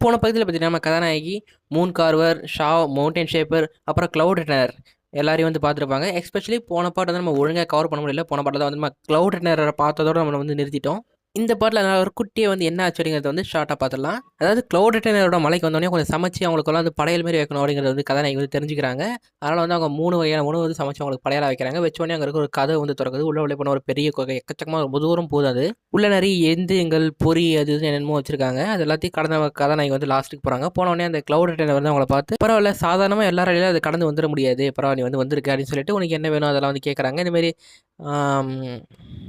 போன பகுதியில் பார்த்தீங்கன்னா நம்ம கதாநாயகி மூன் கார்வர், ஷாவ், மவுண்டன் ஷேப்பர், அப்புறம் கிளவுட் ரிட்டனர் எல்லாரையும் வந்து பார்த்துருப்பாங்க. எஸ்பெஷலி போன பாட்டு வந்து நம்ம ஒழுங்காக கவர் பண்ண முடியல. போன பாட்டில் தான் வந்து நம்ம கிளவுட் ரிட்டனரை பார்த்ததோட நம்ம வந்து நிறுத்திட்டோம். இந்த பாட்டில் அதனால் ஒரு குட்டியை வந்து என்ன ஆச்சு அப்படிங்கிறத வந்து ஷார்ட்டாக பார்த்துடலாம். அதாவது கிளவுட் ரிட்டனரோட மலைக்கு வந்தோடனே கொஞ்சம் சமைச்சு அவங்களுக்குலாம் வந்து படையல் மாரி வைக்கணும் அப்படிங்கிறது வந்து கதாநாயகி வந்து தெரிஞ்சுக்கிறாங்க. அதனால் வந்து அவங்க 3 வகையான உணவு வந்து சமைச்சு அவங்களுக்கு படையலாக வைக்கிறாங்க. வச்சோடனே அங்கே இருக்க ஒரு கதை வந்து திறக்குது. உள்ள போன ஒரு பெரிய குகை, எக்கச்சக்கமாக ரொம்ப தூரம் போகுது. அது உள்ள நிறைய எந்திரங்கள், பொறி, அது இதுன்னு என்னென்னமோ வச்சிருக்காங்க. அது எல்லாத்தையும் கடந்த கதாநாயகி வந்து லாஸ்ட்டுக்கு போகிறாங்க. போனோடனே அந்த கிளவுட் ரிட்டனர் வந்து அவங்கள பார்த்து, பரவாயில்ல, சாதாரணமாக எல்லாராலையும் அது கடந்து வந்துட முடியாது, பரவாயில்ல நீ வந்து வந்திருக்க அப்படின்னு சொல்லிட்டு உனக்கு என்ன வேணும் அதெல்லாம் வந்து கேட்குறாங்க. இந்தமாரி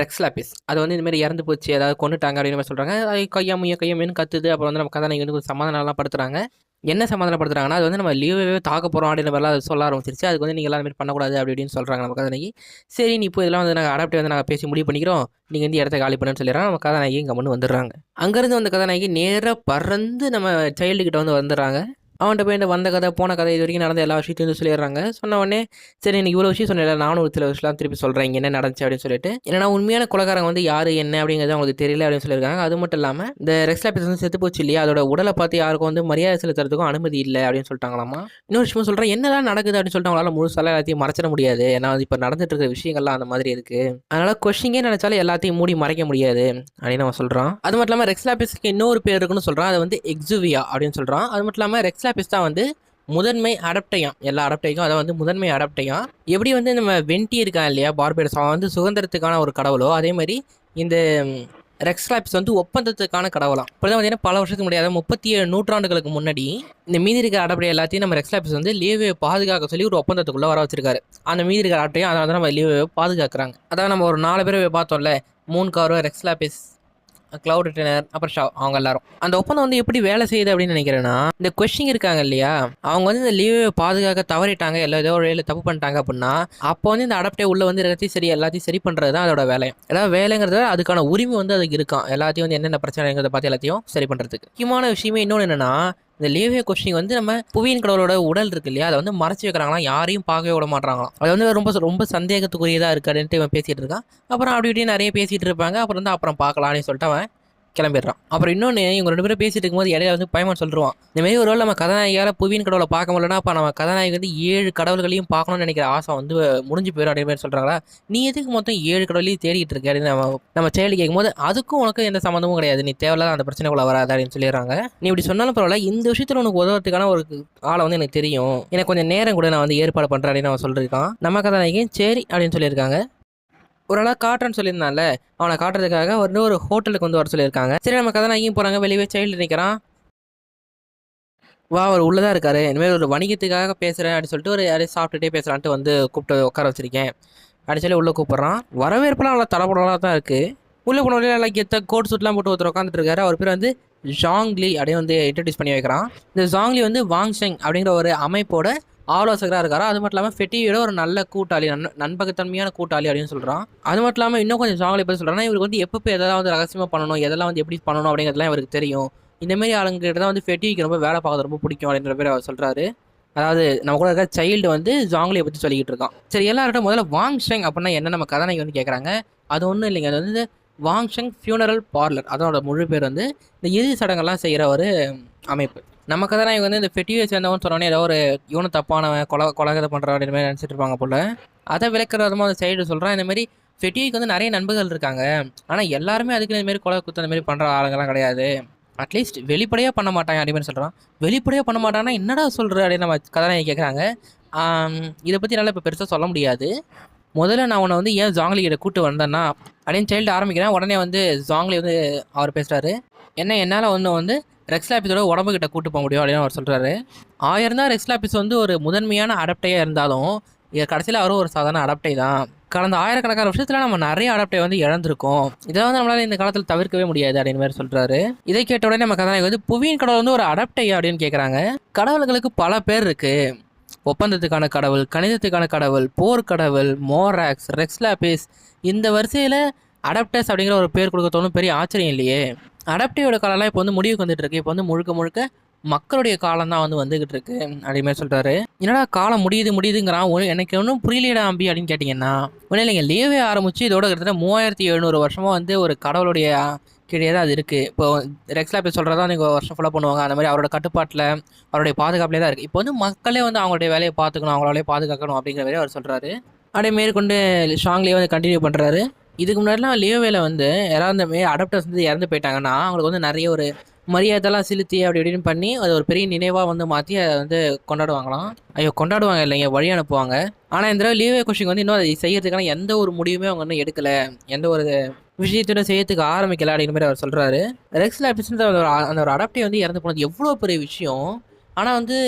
ரெக்ஸ்லாபிஸ் அது வந்து இந்தமாரி இறந்து போச்சு, ஏதாவது கொண்டுட்டாங்க அப்படின்னு மாதிரி சொல்கிறாங்க. அது கையாமையும் கத்துது. அப்புறம் வந்து நம்ம கதாநாயகி வந்து கொஞ்சம் சமாதானம்லாம் படுத்துறாங்க. என்ன சமாதானப்படுத்துறாங்கன்னா, அது வந்து நம்ம லீவே தாக்க போகிறோம் அப்படின்ற மாதிரிலாம் அது சொல்ல ஆரம்பிச்சிருச்சு. அதுக்கு வந்து நீங்கள் எல்லாமே பண்ணக்கூடாது அப்படி இப்படின்னு சொல்கிறாங்க நம்ம கதாநாயகி. சரி நீ இப்போ இதெல்லாம் வந்து நாங்கள் அடாப்டே வந்து நாங்கள் பேசி முடிவு பண்ணிக்கிறோம், நீங்கள் வந்து இடத்த காலி பண்ணுன்னு சொல்லிடுறாங்க. நம்ம கதாநாயகி கம்முன்னு வந்துடுறாங்க. அங்கேருந்து வந்த கதாநாயகி நேராக பறந்து நம்ம சைல்டுக்கிட்ட வந்து வந்துடுறாங்க. அவன்கிட்ட போய் இந்த வந்த கதை, போன கதை, இது வரைக்கும் நடந்த எல்லா விஷயத்தையும் வந்து சொல்லிடுறாங்க. சொன்ன உடனே சரி எனக்கு இவ்வளோ விஷயம் சொன்னல, நானும் ஒரு சில விஷயம்லாம் திருப்பி சொல்கிறேன் இங்கே என்ன நடந்துச்சு அப்படின்னு சொல்லிட்டு. ஏன்னா உண்மையான கொலைகாரங்க வந்து யார் என்ன அப்படிங்கிறது அவங்களுக்கு தெரியல அப்படின்னு சொல்லியிருக்காங்க. அது மட்டும் இல்லாமல் இந்த ரெக்ஸ்லாபிஸ் வந்து செத்து போச்சு இல்லையா, அதோட உடலை பார்த்து யாருக்கும் வந்து மரியாதை செலுத்துறதுக்கும் அனுமதி இல்லை அப்படின்னு சொல்லிட்டாங்களாமா. இன்னொரு விஷயம் சொல்கிறேன், என்னதான் நடக்குது அப்படின்னு சொல்லிட்டு அவங்களால முழுசால எல்லாத்தையும் மறைச்சிட முடியாது. ஏன்னா இப்போ நடந்துட்டு இருக்கிற விஷயங்கள்லாம் அந்த மாதிரி இருக்குது. அதனால கொஷிங்கே நினைச்சாலும் எல்லாத்தையும் மூடி மறைக்க முடியாது அப்படின்னு அவன் சொல்கிறான். அது மட்டும் இல்லாமல் ரெக்ஸ்லாபிஸ்க்கு இன்னொரு பேர் இருக்குன்னு சொல்கிறான். அது வந்து எக்ஸுவியா அப்படின்னு சொல்கிறான். அது மட்டும் இல்லாமல் ரெக்ஸ்லாபிஸ் தான் வந்து முதன்மை அடாப்டையாம், எல்லா அடாப்டைக்கும் அதை வந்து முதன்மை அடாப்டையாம். எப்படி வந்து நம்ம வென்டி இருக்கான் இல்லையா பார்பேடஸ், அவன் வந்து சுதந்திரத்துக்கான ஒரு கடவுளோ, அதே மாதிரி இந்த ரெக்ஸ்லாபிஸ் வந்து ஒப்பந்தத்துக்கான கடவுளாம். இப்போதான் பார்த்தீங்கன்னா பல வருஷத்துக்கு முடியாத 37 நூற்றாண்டுகளுக்கு முன்னாடி இந்த மீதி இருக்கிற அடாப்டை எல்லாத்தையும் நம்ம ரெக்ஸ்லாபிஸ் வந்து லீவை பாதுகாக்க சொல்லி ஒரு ஒப்பந்தத்துக்குள்ளே வர வச்சிருக்காரு. அந்த மீதி இருக்கிற அடாப்டையும் அதனால தான் நம்ம லீவை பாதுகாக்கிறாங்க. அதாவது நம்ம ஒரு 4 பேரை பார்த்தோம்ல, மூன் கார்வர், ரெக்ஸ்லாபிஸ், கிளவுட் ரிட்டனர், அப்புறம் ஷா, அவங்க எல்லாரும். அந்த ஒப்பந்தம் வந்து எப்படி வேலை செய்யுது அப்படின்னு நினைக்கிறேன்னா, இந்த கொஸ்டின் இருக்காங்க இல்லையா, அவங்க வந்து இந்த லீவை பாதுகாக்க தவறிட்டாங்க, ஏதோ ஒரு வேலை தப்பு பண்ணிட்டாங்க அப்படின்னா, அப்போ வந்து இந்த அடாப்டே உள்ள வந்து எல்லாத்தையும் சரி பண்றது தான் அதோட வேலை. ஏதாவது வேலைங்கிறத அதுக்கான உரிமை வந்து அதுக்கு இருக்கான், எல்லாத்தையும் வந்து என்னென்ன பிரச்சனைங்கிறத பார்த்து எல்லாத்தையும் சரி பண்றதுக்கு. முக்கியமான விஷயமே இன்னொன்று என்னன்னா, இந்த லேவிய கொஸ்டின் வந்து நம்ம புவியின் கடவுளோட உடல் இருக்கு இல்லையா, அதை வந்து மறைச்சு வைக்கிறாங்களாம், யாரையும் பார்க்கவே விட மாட்டாங்களாம். அது வந்து ரொம்ப ரொம்ப சந்தேகத்துக்குரியதாக இருக்கு அப்படின்ட்டு இவன் பேசிட்டு இருக்கான். அப்புறம் அப்படி இப்படி நிறைய பேசிட்டு இருப்பாங்க. அப்புறம் வந்து அப்புறம் பார்க்கலான்னு சொல்லிட்டு அவன் கிளம்பிடுறான். அப்புறம் இன்னொன்று, இவங்க 2 பேரும் பேசிட்டு இருக்கும்போது இடையில வந்து பயமான் சொல்லிடுவான், இந்த மாதிரி ஒரு வேளை நம்ம கதாநாயகியால் புவியின் கடவுளை பார்க்க முடியலன்னா அப்போ நம்ம கதாநாயகி வந்து 7 கடவுள்களையும் பார்க்கணும்னு நினைக்கிற ஆசை வந்து முடிஞ்சு போயிடும் அப்படின்ற மாதிரி சொல்கிறாங்களா. நீ எதுக்கு மொத்தம் 7 கடவுளையும் தேடிட்டு இருக்க அப்படின்னு நம்ம செயலி கேட்கும்போது, அதுக்கும் உனக்கு எந்த சம்மந்தமும் கிடையாது, நீ தேவையில்லாத அந்த பிரச்சனைக்குள்ள வராது அப்படின்னு சொல்லிடுறாங்க. நீ இப்படி சொன்னாலும் பரவாயில்ல, இந்த விஷயத்தில் உனக்கு உதவுறதுக்கான ஒரு ஆளை வந்து எனக்கு தெரியும், எனக்கு கொஞ்சம் நேரம் கூட நான் வந்து ஏற்பாடு பண்ணுறேன் அப்படின்னு அவன் சொல்லியிருக்கான். நம்ம கதாநாயகி சரி அப்படின்னு சொல்லியிருக்காங்க. ஓரளவு காட்டுறேன்னு சொல்லியிருந்தான்ல, அவனை காட்டுறதுக்காக ஒரு ஹோட்டலுக்கு வந்து வர சொல்லியிருக்காங்க. சரி நம்ம கதாநாயகியும் போகிறாங்க. வெளியே சைல்டு நிற்கிறான். வா, அவர் உள்ளதாக இருக்காரு, இனிமேல் ஒரு வணிகத்துக்காக பேசுகிறேன் அப்படின்னு சொல்லிட்டு ஒரு யாரையும் சாப்பிட்டுட்டே பேசுகிறான்ட்டு வந்து கூப்பிட்டு உட்கார வச்சிருக்கேன் அப்படின்னு சொல்லி உள்ளே கூப்பிட்றான். வரவேற்பெல்லாம் நல்லா தரப்படலாம் தான் இருக்குது. உள்ளே போன வழியில் நல்லா கெத்த கோட் சூட்லாம் போட்டு ஒருத்தர் உட்காந்துட்டு இருக்காரு. அவர் பேர் வந்து ஜாங்லி அப்படின்னு வந்து இன்ட்ரடியூஸ் பண்ணி வைக்கிறான். இந்த ஜாங்லி வந்து வாங்ஷெங் அப்படிங்கிற ஒரு அமைப்போட ஆலோசகராக இருக்காரா. அது மட்டும் இல்லாமல் ஃபெட்டியோட ஒரு நல்ல கூட்டாளி, நண்பகத்தன்மையான கூட்டாளி அப்படின்னு சொல்கிறான். அது மட்டும் இல்லாமல் இன்னும் கொஞ்சம் ஜாங்லி பற்றி சொல்கிறான்னா, இவருக்கு வந்து எப்போ எதெல்லாம் வந்து ரகசியமாக பண்ணணும், எதெல்லாம் வந்து எப்படி பண்ணணும் அப்படிங்கிறதுலாம் இவருக்கு தெரியும். இந்தமாரி ஆளுங்கிட்ட தான் வந்து ஃபெட்டிக்கு ரொம்ப வேலை பார்க்கறது ரொம்ப பிடிக்கும் அப்படின்ற பேர் அவர் சொல்கிறாரு. அதாவது நம்ம கூட இருக்க சைல்டு வந்து ஜாங்லியை பற்றி சொல்லிக்கிட்டு இருக்கான். சரி, எல்லார்கிட்ட முதல்ல வாங்ஷெங் அப்படின்னா என்ன நம்ம கதாநாயகி வந்து கேட்குறாங்க. அது ஒன்றும் இல்லைங்க, அது வந்து வாங்ஷெங் ஃபியூனரல் பார்லர், அதோட முழு பேர் வந்து இந்த இறுதி சடங்கெல்லாம் செய்கிற ஒரு அமைப்பு. நம்ம கதாநாயகி வந்து இந்த ஃபெட்டியை சேர்ந்தவன் சொன்னோன்னே ஏதோ ஒரு இவனும் தப்பானவன், கொலகதை பண்ணுறான் அப்படின்னு மாதிரி நினச்சிட்டு இருப்பாங்க போல். அதை விளக்குற விதமாக அந்த சைடு சொல்கிறான், இந்தமாரி ஃபெட்டிக்கு வந்து நிறைய நண்பர்கள் இருக்காங்க, ஆனால் எல்லாருமே அதுக்கு இந்தமாரி கொலை குத்து அந்த மாதிரி பண்ணுற ஆளுங்கெல்லாம் கிடையாது, அட்லீஸ்ட் வெளிப்படையாக பண்ண மாட்டாங்க அப்படின்னு சொல்கிறான். வெளிப்படையாக பண்ண மாட்டாங்கன்னா என்னடா சொல்கிற அப்படின்னு நம்ம கதாநாயகி கேட்குறாங்க. இதை பற்றி என்னால் இப்போ பெருசாக சொல்ல முடியாது, முதல்ல நான் உன்னை வந்து ஏன் ஜாங்லி கிட்ட கூப்பிட்டு வந்தேன்னா அப்படின்னு சைல்டு ஆரம்பிக்கிறேன். உடனே வந்து ஜாங்லி வந்து அவர் பேசுகிறாரு, என்ன என்னால் வந்து ரெக்ஸ்லாபிஸோட உடம்பு கிட்ட கூட்டு போக முடியும் அப்படின்னு அவர் சொல்கிறாரு. 1000 தான் ரெக்ஸ்லாபிஸ் வந்து ஒரு முதன்மையான அடாப்டையாக இருந்தாலும் கடைசியில் அவரும் ஒரு சாதாரண அடாப்டை தான். கடந்த ஆயிரக்கணக்கான வருஷத்தில் நம்ம நிறைய அடாப்டை வந்து இழந்திருக்கோம், இதை வந்து நம்மளால் இந்த காலத்தில் தவிர்க்கவே முடியாது அப்படின்னு மாதிரி சொல்கிறாரு. இதை கேட்ட உடனே நம்ம கதாநாயகி வந்து புவியின் கடவுள் வந்து ஒரு அடாப்டையா அப்படின்னு கேட்குறாங்க. கடவுள்களுக்கு பல பேர் இருக்குது, ஒப்பந்தத்துக்கான கடவுள், கணிதத்துக்கான கடவுள், போர் கடவுள், மோராக்ஸ், ரெக்ஸ்லாபிஸ், இந்த வரிசையில் அடாப்டஸ் அப்படிங்கிற ஒரு பேர் கொடுக்க தோணும் பெரிய ஆச்சரியம் இல்லையே. அடாப்டிவோட காலம்லாம் இப்போ வந்து முடிவுக்கு வந்துட்டு இருக்கு, இப்போ வந்து முழுக்க முழுக்க மக்களுடைய காலம் தான் வந்து வந்துகிட்டு இருக்கு அப்படிமே சொல்றாரு. என்னடா காலம் முடியுதுங்கிறான், எனக்கு ஒன்றும் புரியலையடா அம்பி அப்படின்னு கேட்டிங்கன்னா, ஒன்றும் இல்லைங்க, லேவே ஆரம்பிச்சு இதோட கிட்டத்தட்ட 3700 வருஷமாக வந்து ஒரு கடவுளுடைய கீழே தான் அது இருக்குது. இப்போ ரெக்ஸ்லா போய் சொல்கிறதா நீங்கள் வருஷம் ஃபுல்லாக பண்ணுவாங்க. அந்த மாதிரி அவரோட கட்டுப்பாட்டில் அவருடைய பாதுகாப்புலேயே தான் இருக்குது. இப்போ வந்து மக்களே வந்து அவங்களுடைய வேலையை பார்த்துக்கணும், அவங்களாலே பாதுகாக்கணும் அப்படிங்கிற மாதிரி அவர் சொல்கிறாரு. அப்படியே மேற்கொண்டு ஷாங்லேயே வந்து கண்டினியூ பண்ணுறாரு. இதுக்கு முன்னாடிலாம் லியோவேல வந்து யாராவது இந்த மாரி அடாப்டர்ஸ் வந்து இறந்து போயிட்டாங்கன்னா அவங்களுக்கு வந்து நிறைய ஒரு மரியாதைலாம் செலுத்தி அப்படி இப்படின்னு பண்ணி அது ஒரு பெரிய நினைவாக வந்து மாற்றி அதை வந்து கொண்டாடுவாங்களாம். ஐயோ கொண்டாடுவாங்க இல்லைங்க, வழி அனுப்புவாங்க. ஆனால் இந்த தடவை லியோவே குஷிங் வந்து இன்னும் அதை செய்யறதுக்கான எந்த ஒரு முடிவுமே அவங்க இன்னும் எடுக்கலை, எந்த ஒரு விஷயத்தோட செய்யறதுக்கு ஆரம்பிக்கல அப்படிங்கிற மாதிரி அவர் சொல்கிறாரு. ரெக்ஸ் லேபிஸ்ன்ற அந்த ஒரு அடாப்டே வந்து இறந்து போனது எவ்வளோ பெரிய விஷயம். ஆனால் வந்து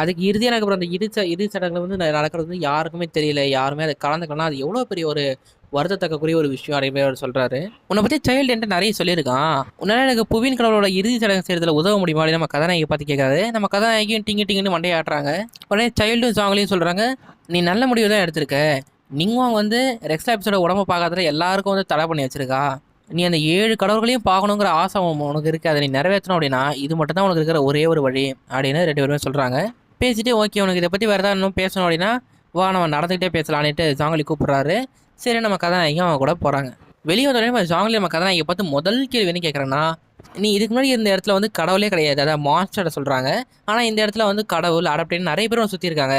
அதுக்கு இறுதியாக அப்புறம் அந்த இறுதி சடங்குல வந்து நடக்கிறது வந்து யாருக்குமே தெரியல, யாருமே அதை கலந்துக்கலாம். அது எவ்வளோ பெரிய ஒரு வருத்தத்தக்கக்கூடிய ஒரு விஷயம் அப்படிங்கிற அவர் சொல்கிறாரு. உன்னை பற்றி சைல்டு என்கிட்ட நிறைய சொல்லியிருக்கான். உன்னால எனக்கு புவியின் கடவுளோட இறுதி சடங்கு செய்யறதுல உதவ முடியுமா அப்படின்னு நம்ம கதாநாயகி பார்த்து கேட்காது. நம்ம கதாநாயகியும் டிங்கு டிங்குன்னு மண்டையாட்டுறாங்க. உடனே சைல்டும் சாங்லையும் சொல்கிறாங்க, நீ நல்ல முடிவு தான் எடுத்திருக்க. நீங்களும் வந்து ரெக்ஸ் லேபிஸோட உடம்பை பார்க்காத எல்லாருக்கும் வந்து தடை பண்ணி வச்சிருக்கா. நீ அந்த 7 கடவுள்களையும் பார்க்கணுங்கிற ஆசை உனக்கு இருக்குது, அதை நீ நிறைவேற்றணும் அப்படின்னா இது மட்டும் தான் உனக்கு இருக்கிற ஒரே ஒரு வழி அப்படின்னு 2 பேருமே சொல்கிறாங்க. பேசிட்டு ஓகே உனக்கு இதை பற்றி வேறு ஏதாவது இன்னும் பேசணும் அப்படின்னா வா நம்ம நடந்துக்கிட்டே பேசலான்ட்டு ஜாங்கலி கூப்பிட்றாரு. சரி நம்ம கதாநாயகம் அவங்க கூட போகிறாங்க. வெளியே வந்தோடனே ஜாங்கலி நம்ம கதாநாயகி பார்த்து முதல் கேள்வி என்ன கேட்குறேன்னா, நீ இதுக்கு முன்னாடி இந்த இடத்துல வந்து கடவுளே கிடையாது, அதாவது மாஸ்டரை சொல்கிறாங்க. ஆனால் இந்த இடத்துல வந்து கடவுள் அடாப்டேன்னு நிறைய பேரும் சுற்றி இருக்காங்க,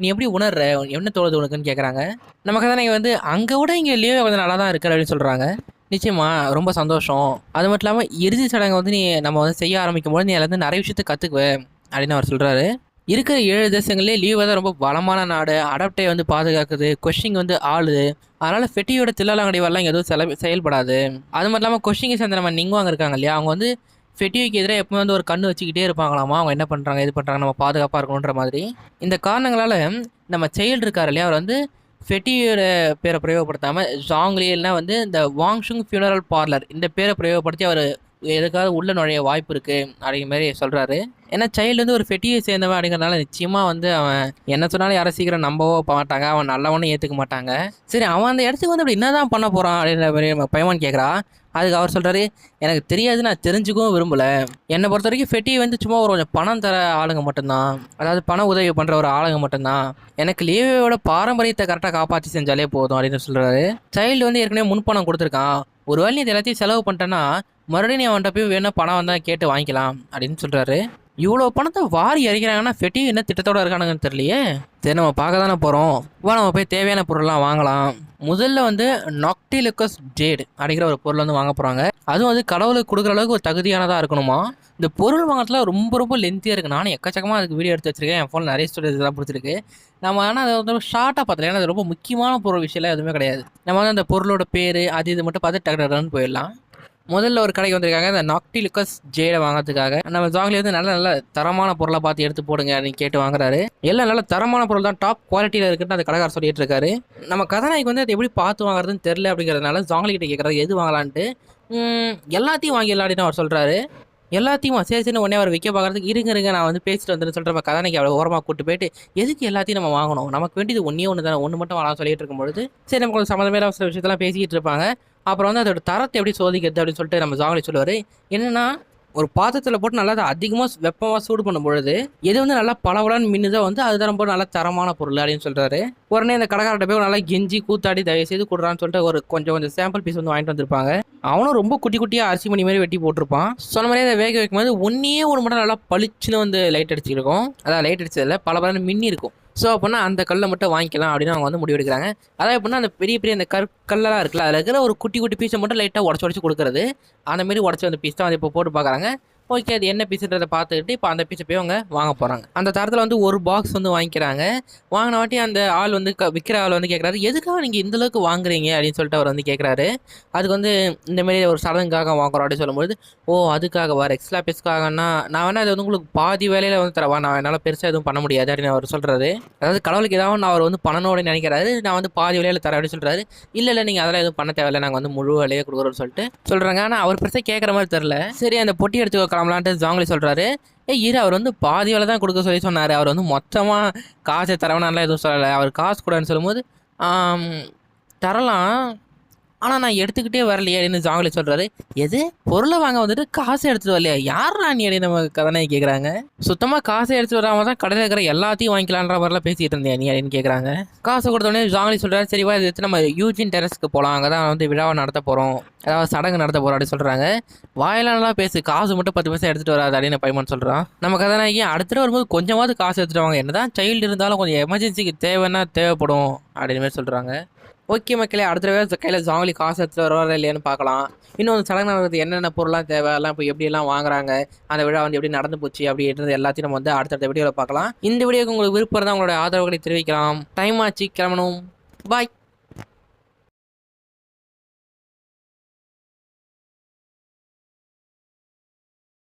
நீ எப்படி உணர்ற, என்ன தோணுது உனக்குன்னு கேட்குறாங்க. நம்ம கதாநாயகி வந்து அங்கே விட இங்கே லியோ வந்து நல்லா தான் இருக்கு அப்படின்னு சொல்கிறாங்க. நிச்சயமா ரொம்ப சந்தோஷம். அது மட்டும் இல்லாமல் இறுதி சடங்கை வந்து நம்ம வந்து செய்ய ஆரம்பிக்கும் போது நீ அதில் வந்து நிறைய விஷயத்தை கற்றுக்குவேன் அப்படின்னு அவர் சொல்கிறாரு. இருக்கிற 7 தேசங்களே லீவ் தான் ரொம்ப பலமான நாடு, அடாப்டே வந்து பாதுகாக்குது, கொஷிங் வந்து ஆளுது. அதனால் ஃபெட்டியோட தில்லாலங்கடி வரலாம் எதுவும் செயல்படாது. அது மட்டும் இல்லாமல் கொஷிங்கை சேர்ந்த நம்ம நிங்குவாங்க இருக்காங்க இல்லையா, அவங்க வந்து ஃபெட்டியோக்கு எதிராக எப்பவுமே வந்து ஒரு கண்ணு வச்சுக்கிட்டே இருப்பாங்களாமா. அவங்க என்ன பண்ணுறாங்க இது பண்ணுறாங்க நம்ம பாதுகாப்பாக இருக்கணுன்ற மாதிரி. இந்த காரணங்களால் நம்ம சைல்டு இருக்கார் இல்லையா, அவர் வந்து ஃபெட்டியோட பேரை பிரயோகப்படுத்தாமல் ஜாங்லியல்னா வந்து இந்த வாங்ஷுங் ஃபியூனரல் பார்லர் இந்த பேரை பிரயோகப்படுத்தி அவர் எதுக்காவது உள்ள நுழைய வாய்ப்பு இருக்குது அப்படிங்கிற மாதிரி சொல்கிறாரு. ஏன்னா சைல்டு வந்து ஒரு ஃபெட்டியை சேர்ந்தவன் அப்படிங்கிறதுனால நிச்சயமாக வந்து அவன் என்ன சொன்னாலும் யாரும் சீக்கிரம் நம்பவோ மாட்டாங்க, அவன் நல்லவனும் ஏற்றுக்க மாட்டாங்க. சரி அவன் அந்த இடத்துக்கு வந்து அப்படி என்ன தான் பண்ண போகிறான் அப்படின்ற மாதிரி பையன் கேட்குறா. அதுக்கு அவர் சொல்கிறாரு, எனக்கு தெரியாது, நான் தெரிஞ்சுக்கவும் விரும்பலை. என்னை பொறுத்த வரைக்கும் ஃபெட்டியை வந்து சும்மா ஒரு கொஞ்சம் பணம் தர ஆளுங்க மட்டும்தான், அதாவது பண உதவி பண்ணுற ஒரு ஆளுங்க மட்டும்தான். எனக்கு லியோவோட பாரம்பரியத்தை கரெக்டாக காப்பாற்றி செஞ்சாலே போதும் அப்படின்னு சொல்கிறாரு. சைல்டு வந்து ஏற்கனவே முன்பணம் கொடுத்துருக்கான், ஒரு வேளை நீ இது எல்லாத்தையும் செலவு பண்ணிட்டேன்னா மறுபடியும் நீ அவன்கிட்ட போய் வேணா பணம் வந்தால் கேட்டு வாங்கிக்கலாம் அப்படின்னு சொல்கிறாரு. இவ்வளோ பணத்தை வாரி இறக்கிறாங்கன்னா ஃபெட்டி என்ன திட்டத்தோடு இருக்கானுங்கன்னு தெரியலையே. சரி நம்ம பார்க்க தானே போகிறோம், வா நம்ம போய் தேவையான பொருள்லாம் வாங்கலாம். முதல்ல வந்து நாக்டிலுக்கஸ் ஜேடு அப்படிங்கிற ஒரு பொருள் வந்து வாங்க போகிறாங்க. அதுவும் வந்து கடவுளுக்கு கொடுக்குற அளவுக்கு ஒரு தகுதியானதாக இருக்கணுமா. இந்த பொருள் வாங்கறதுல ரொம்ப ரொம்ப லென்த்தியாக இருக்குது. நானும் எக்கச்சக்கமாக அதுக்கு வீடியோ எடுத்து வச்சிருக்கேன், என் ஃபோன் நிறைய ஸ்டோரேஜ் தான் பிடிச்சிருக்கு. நம்ம ஆனால் அதை வந்து ஷார்ட்டாக பார்த்தல, ஏன்னா அது ரொம்ப முக்கியமான பொருள் விஷயம்லாம் எதுவுமே கிடையாது. நம்ம வந்து அந்த பொருளோட பேர் அது இது மட்டும் பார்த்து டக்குன்னு போயிடலாம். முதல்ல ஒரு கடைக்கு வந்திருக்காங்க இந்த நாக்டிலுக்கஸ் ஜேடை வாங்கிறதுக்காக. நம்ம ஜாங்லி வந்து நல்ல நல்ல தரமான பொருளை பார்த்து எடுத்து போடுங்க அப்படின்னு கேட்டு வாங்குறாரு. எல்லாம் நல்ல தரமான பொருள் தான், டாப் குவாலிட்டியில் இருக்குன்னு அந்த கடைக்காரர் சொல்லிட்டு இருக்காரு. நம்ம கதாநாயகி வந்து அதை எப்படி பார்த்து வாங்குறதுன்னு தெரில அப்படிங்கிறதுனால ஜாங்லி கிட்ட கேட்குறாரு எது வாங்கலான்ட்டு. எல்லாத்தையும் வாங்கிடலாம் அப்படின்னு அவர் சொல்கிறாரு. எல்லாத்தையும் சரி சரி உடனே அவர் விற்க பார்க்குறதுக்கு இருங்க நான் வந்து பேசிட்டு வந்துன்னு சொல்கிற நம்ம கதாநாயகி அவ்வளோ ஓரமாக கூட்டு போயிட்டு எதுக்கு எல்லாத்தையும் நம்ம வாங்கணும், நமக்கு வேண்டியது ஒன்று தானே, ஒன்று மட்டும் வாங்கலாம் சொல்லிட்டு இருக்கும்பொழுது சரி நம்ம கொஞ்சம் சம்மந்தமே சில விஷயத்தெல்லாம் பேசிக்கிட்டு இருப்பாங்க. அப்புறம் வந்து அதோட தரத்தை எப்படி சோதிக்கிறது அப்படின்னு சொல்லிட்டு நம்ம ஜாங்கலி சொல்லுவார். என்னென்னா ஒரு பாத்திரத்தில் போட்டு நல்லா அதிகமாக வெப்பமாக சூடு பண்ணும் பொழுது எது வந்து நல்லா பளபளன்னு மின்னுதோ வந்து அதுதான் போட்டு நல்லா தரமான பொருள் அப்படின்னு சொல்கிறாரு. உடனே இந்த கடைக்காரர்கிட்ட போய் நல்லா கெஞ்சி கூத்தாடி தயவு செய்து கொடுறான்னு சொல்லிட்டு ஒரு கொஞ்சம் சாம்பிள் பீஸ் வந்து வாங்கிட்டு வந்திருப்பாங்க. அவனும் ரொம்ப குட்டி குட்டியாக அரிசி மணி மாதிரி வெட்டி போட்டிருப்பான். சொன்ன மாதிரியே அதை வேக வைக்கும் போது ஒன்றே ஒரு மட்டும் நல்லா பளிச்சுன்னு வந்து லைட் அடிச்சிருக்கும், அதான் லைட் அடிச்சதில்ல பளபளன்னு மின்னி இருக்கும். ஸோ அப்படின்னா அந்த கல்லை மட்டும் வாங்கிக்கலாம் அப்படின்னு அவங்க வந்து முடிவெடுக்கிறாங்க. அதாவது எப்படின்னா அந்த பெரிய பெரிய அந்த கல்லெல்லாம் இருக்குல்ல, அதில் இருக்கிற ஒரு குட்டி குட்டி பீஸை மட்டும் லைட்டாக உடச்சி கொடுக்குறது. அந்த மாதிரி உடச்சி அந்த பீஸ் தான் வந்து இப்போ போட்டு பார்க்குறாங்க. ஓகே அது என்ன பீஸுன்றதை பார்த்துக்கிட்டு இப்போ அந்த பீஸை போய் அவங்க வாங்க போகிறாங்க. அந்த தரத்தில் வந்து ஒரு பாக்ஸ் வந்து வாங்கிக்கிறாங்க. வாங்கின வாட்டி அந்த ஆள் வந்து விற்கிற ஆள் வந்து கேட்குறாரு எதுக்காக நீங்கள் இந்தளவுக்கு வாங்குறீங்க அப்படின்னு சொல்லிட்டு அவர் வந்து கேட்குறாரு. அதுக்கு வந்து இந்தமாரி ஒரு சடங்குக்காக வாங்குறோம் அப்படின்னு சொல்லும்போது ஓ அதுக்காக எக்ஸ்ட்ரா பீஸ்க்காகன்னா நான் வேணால் அது வந்து உங்களுக்கு பாதி வேலையில் வந்து தரவா, நான் என்னால் பெருசாக எதுவும் பண்ண முடியாது அப்படின்னு அவர் சொல்கிறாரு. அதாவது கடவுளுக்கு ஏதாவது நான் அவர் வந்து பண்ணணும்னு நினைக்கிறாரு, நான் வந்து பாதி வேலையில் தரேன் அப்படின்னு சொல்கிறாரு. இல்லை நீங்கள் அதெல்லாம் எதுவும் பண்ண தேவையில்லை, நாங்கள் வந்து முழு வேலையை கொடுக்குறோன்னு சொல்லிட்டு சொல்கிறாங்க. ஆனால் அவர் பெருசாக கேட்குற மாதிரி தெரில. சரி அந்த பொட்டி எடுத்து வைக்கலாம்லான்ட்டு ஜாங்கலி சொல்கிறாரு. இரு அவர் வந்து பாதி வேலை தான் கொடுக்க சொல்லி சொன்னார், அவர் வந்து மொத்தமாக காசை தரவனாலாம் எதுவும் சொல்லலை, அவர் காசு கூடன்னு சொல்லும்போது தரலாம் ஆனால் நான் எடுத்துக்கிட்டே வரலையே அப்படின்னு ஜாங்கலி சொல்கிறாரு. எது பொருளை வாங்க வந்துட்டு காசை எடுத்துகிட்டு வரலையா, யாரா நீ அப்படின்னு நம்ம கதனாய் கேட்குறாங்க. சுத்தமாக காசை எடுத்துகிட்டு வராமல் தான் கடையில் இருக்கிற எல்லாத்தையும் வாங்கிக்கலான்ற மாதிரிலாம் பேசிகிட்டு இருந்தேன் நீ அப்படின்னு கேட்குறாங்க. காசை கொடுத்தோடனே ஜாங்கலி சொல்கிறாரு, சரிவா இதை எடுத்து நம்ம யூஜின் டெரஸ்க்கு போகலாம், அங்கே தான் வந்து விழாவை நடத்த போகிறோம், அதாவது சடங்கு நடத்த போகிறோம் அப்படின்னு சொல்கிறாங்க. வாயிலாம் பேசு, காசு மட்டும் 10 பைசா எடுத்துகிட்டு வராது அப்படின்னு பைமன் சொல்கிறான். நம்ம கதாநாயகி அடுத்த வரும்போது கொஞ்சமாவது காசு எடுத்துகிட்டு வாங்க, என்னதான் சைல்டு இருந்தாலும் கொஞ்சம் எமர்ஜென்சிக்கு தேவைன்னா தேவைப்படும் அப்படின்னு மாதிரி சொல்கிறாங்க. ஓகே மக்களே, அடுத்த தடவை கையில் ஜாங்கலி காசு எடுத்துகிட்டு வருவாரா இல்லையான்னு பார்க்கலாம். இன்னும் சடங்கு நடக்கிறது என்னென்ன பொருள்லாம் தேவை, எல்லாம் இப்போ எப்படியெல்லாம் வாங்குறாங்க, அந்த விழா வந்து எப்படி நடந்து போச்சு அப்படின்றது எல்லாத்தையும் நம்ம வந்து அடுத்தடுத்த வீடியோவில் பார்க்கலாம். இந்த வீடியோக்கு உங்களுக்கு விருப்பம் இருந்தால் உங்களோட ஆதரவுகளை தெரிவிக்கலாம். டைம் ஆச்சு, கிளம்பணும். பாய்.